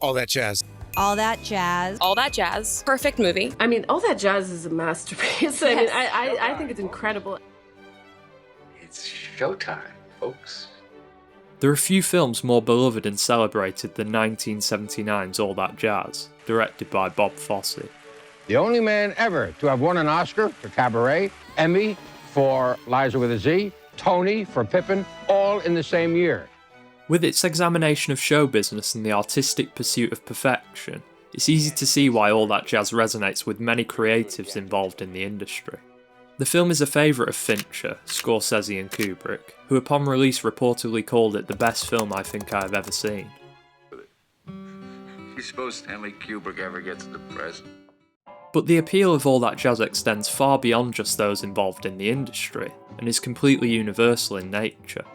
All that jazz. All That Jazz. All That Jazz. Perfect movie. I mean, All That Jazz is a masterpiece. I mean, I think it's incredible. It's showtime, folks. There are few films more beloved and celebrated than 1979's All That Jazz, directed by Bob Fosse. The only man ever to have won an Oscar for Cabaret, Emmy for Liza with a Z, Tony for Pippin, all in the same year. With its examination of show business and the artistic pursuit of perfection, it's easy to see why All That Jazz resonates with many creatives involved in the industry. The film is a favourite of Fincher, Scorsese and Kubrick, who upon release reportedly called it the best film I think I have ever seen. You suppose Stanley Kubrick ever gets depressed? But the appeal of All That Jazz extends far beyond just those involved in the industry, and is completely universal in nature.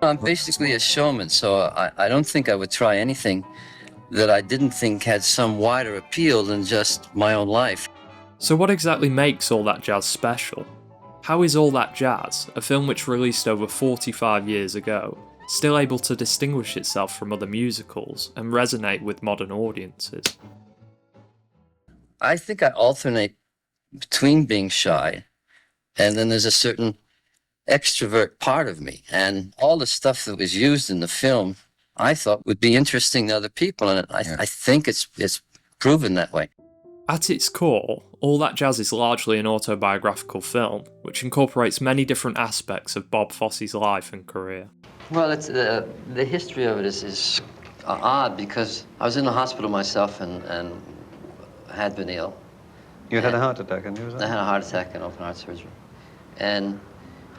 I'm basically a showman, so I don't think I would try anything that I didn't think had some wider appeal than just my own life. So what exactly makes All That Jazz special? How is All That Jazz, a film which released over 45 years ago, still able to distinguish itself from other musicals and resonate with modern audiences? I think I alternate between being shy and then there's a certain extrovert part of me. And all the stuff that was used in the film, I thought would be interesting to other people. And I think it's proven that way. At its core, All That Jazz is largely an autobiographical film, which incorporates many different aspects of Bob Fosse's life and career. Well, it's, the history of it is odd because I was in the hospital myself and had been ill. You had a heart attack, and I had a heart attack and open heart surgery. And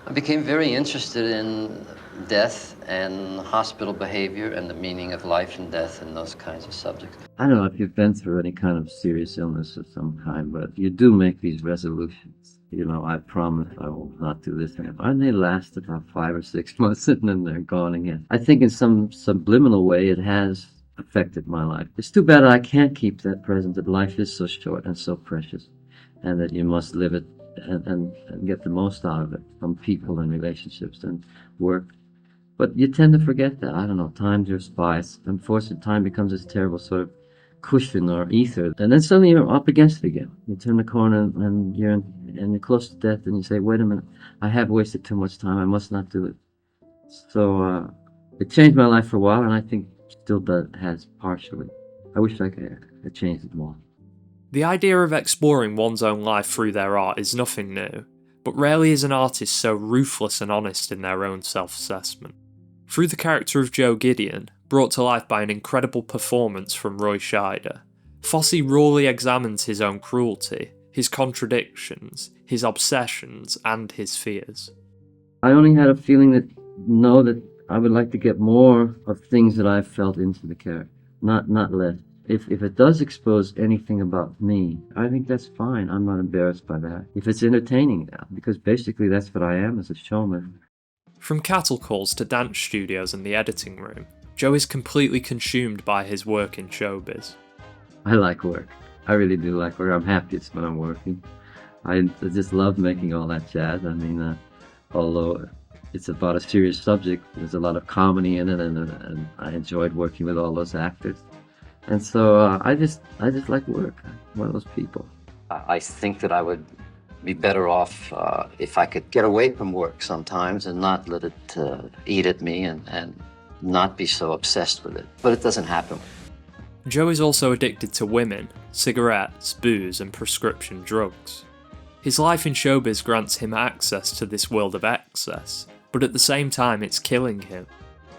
I became very interested in death and hospital behavior and the meaning of life and death and those kinds of subjects. I don't know if you've been through any kind of serious illness of some kind, but you do make these resolutions. You know, I promise I will not do this. And they last about 5 or 6 months and then they're gone again. I think in some subliminal way it has affected my life. It's too bad I can't keep that present, that life is so short and so precious, and that you must live it and get the most out of it from people and relationships and work. But you tend to forget that. I don't know, time just by. Unfortunately, time becomes this terrible sort of cushion or ether. And then suddenly you're up against it again. You turn the corner and you're close to death and you say, wait a minute, I have wasted too much time. I must not do it. So it changed my life for a while, and I think still has partially. I wish I could have changed it more. The idea of exploring one's own life through their art is nothing new, but rarely is an artist so ruthless and honest in their own self-assessment. Through the character of Joe Gideon, brought to life by an incredible performance from Roy Scheider, Fosse rawly examines his own cruelty, his contradictions, his obsessions, and his fears. I only had a feeling that I would like to get more of things that I've felt into the character, not less. If it does expose anything about me, I think that's fine. I'm not embarrassed by that. If it's entertaining, because basically that's what I am as a showman. From cattle calls to dance studios and the editing room, Joe is completely consumed by his work in showbiz. I like work. I really do like work. I'm happiest when I'm working. I just love making All That Jazz. I mean, although it's about a serious subject, there's a lot of comedy in it, and I enjoyed working with all those actors. And so I just like work. I'm one of those people. I think that I would be better off if I could get away from work sometimes and not let it eat at me and not be so obsessed with it. But it doesn't happen. Joe is also addicted to women, cigarettes, booze, and prescription drugs. His life in showbiz grants him access to this world of excess, but at the same time it's killing him.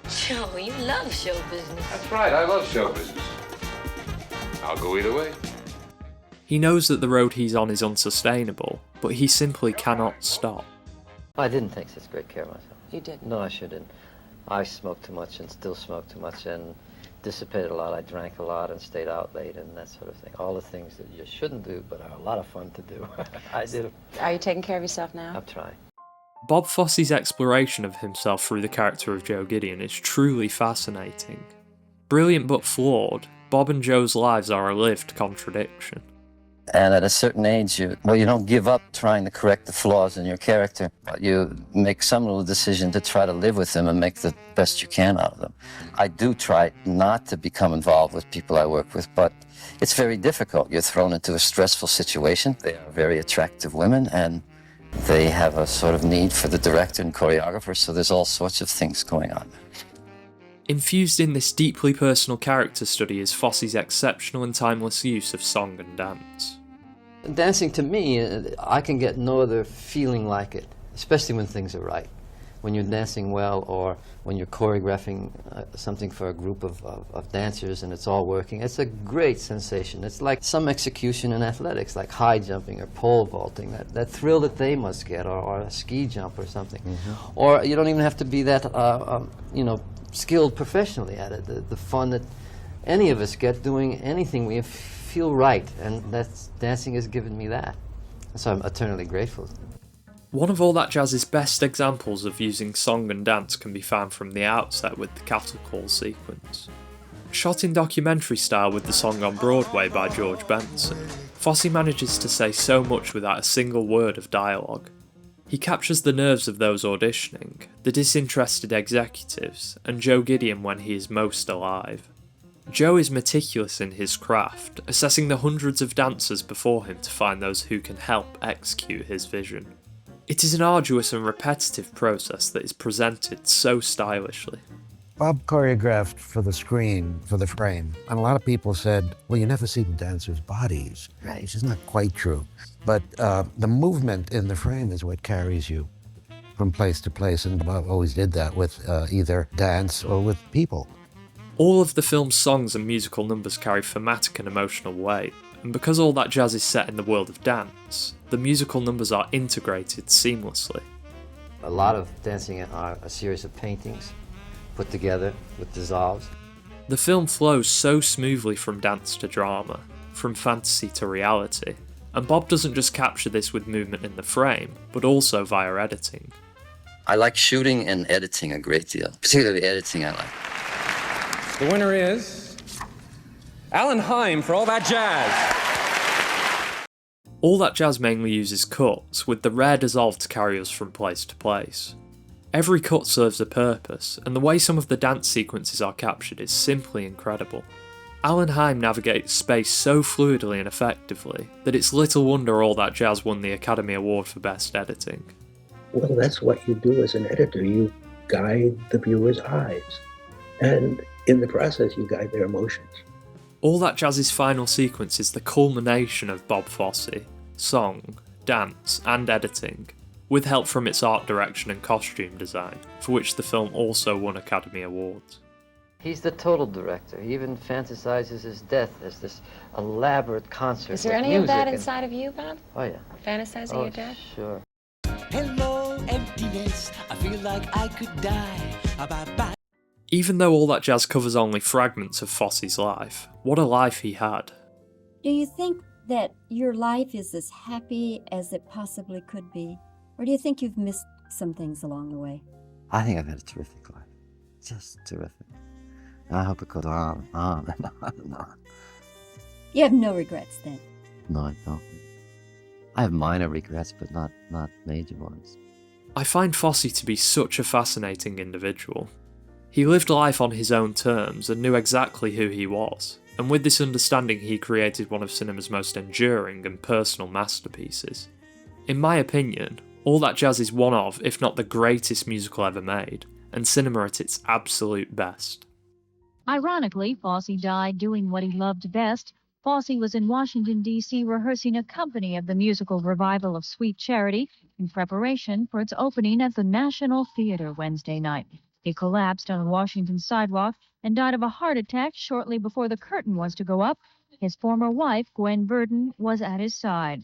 Joe, you love show business. That's right, I love show business. I'll go either way. He knows that the road he's on is unsustainable, but he simply cannot stop. I didn't take such great care of myself. You didn't? No, I sure didn't. I smoked too much and still smoke too much and dissipated a lot. I drank a lot and stayed out late and that sort of thing. All the things that you shouldn't do, but are a lot of fun to do. I did them. Are you taking care of yourself now? I'm trying. Bob Fosse's exploration of himself through the character of Joe Gideon is truly fascinating. Brilliant but flawed, Bob and Joe's lives are a lived contradiction. And at a certain age, you don't give up trying to correct the flaws in your character, but you make some little decision to try to live with them and make the best you can out of them. I do try not to become involved with people I work with, but it's very difficult. You're thrown into a stressful situation. They are very attractive women, and they have a sort of need for the director and choreographer, so there's all sorts of things going on. Infused in this deeply personal character study is Fosse's exceptional and timeless use of song and dance. Dancing, to me, I can get no other feeling like it, especially when things are right. When you're dancing well, or when you're choreographing something for a group of dancers and it's all working, it's a great sensation. It's like some execution in athletics, like high jumping or pole vaulting, that thrill that they must get, or a ski jump or something. Mm-hmm. Or you don't even have to be that, skilled professionally at it. The fun that any of us get doing anything, we feel right, and dancing has given me that. So I'm eternally grateful. One of All That Jazz's best examples of using song and dance can be found from the outset with the cattle call sequence. Shot in documentary style with the song on Broadway by George Benson, Fosse manages to say so much without a single word of dialogue. He captures the nerves of those auditioning, the disinterested executives, and Joe Gideon when he is most alive. Joe is meticulous in his craft, assessing the hundreds of dancers before him to find those who can help execute his vision. It is an arduous and repetitive process that is presented so stylishly. Bob choreographed for the screen, for the frame, and a lot of people said, well, you never see the dancers' bodies, Right. which is not quite true. But the movement in the frame is what carries you from place to place, and Bob always did that with either dance or with people. All of the film's songs and musical numbers carry thematic and emotional weight, and because All That Jazz is set in the world of dance, the musical numbers are integrated seamlessly. A lot of dancing are a series of paintings put together with dissolves. The film flows so smoothly from dance to drama, from fantasy to reality, and Bob doesn't just capture this with movement in the frame, but also via editing. I like shooting and editing a great deal, particularly editing I like. The winner is Alan Heim for All That Jazz. All That Jazz mainly uses cuts, with the rare dissolve to carry us from place to place. Every cut serves a purpose, and the way some of the dance sequences are captured is simply incredible. Alan Heim navigates space so fluidly and effectively that it's little wonder All That Jazz won the Academy Award for Best Editing. Well, that's what you do as an editor. You guide the viewer's eyes, and in the process, you guide their emotions. All That Jazz's final sequence is the culmination of Bob Fosse, song, dance, and editing, with help from its art direction and costume design, for which the film also won Academy Awards. He's the total director. He even fantasizes his death as this elaborate concert. Is there with any of music that and- inside of you, Bob? Oh, yeah. Fantasizing your death? Sure. Hello, emptiness. I feel like I could die. Bye-bye. Even though All That Jazz covers only fragments of Fosse's life, what a life he had. Do you think that your life is as happy as it possibly could be? Or do you think you've missed some things along the way? I think I've had a terrific life. Just terrific. And I hope it goes on and on and on and on. You have no regrets then? No, I don't. I have minor regrets, but not major ones. I find Fosse to be such a fascinating individual. He lived life on his own terms and knew exactly who he was, and with this understanding he created one of cinema's most enduring and personal masterpieces. In my opinion, All That Jazz is one of, if not the greatest musical ever made, and cinema at its absolute best. Ironically, Fosse died doing what he loved best. Fosse was in Washington, D.C. rehearsing a company of the musical revival of Sweet Charity in preparation for its opening at the National Theater Wednesday night. He collapsed on a Washington sidewalk and died of a heart attack shortly before the curtain was to go up. His former wife, Gwen Verdon, was at his side.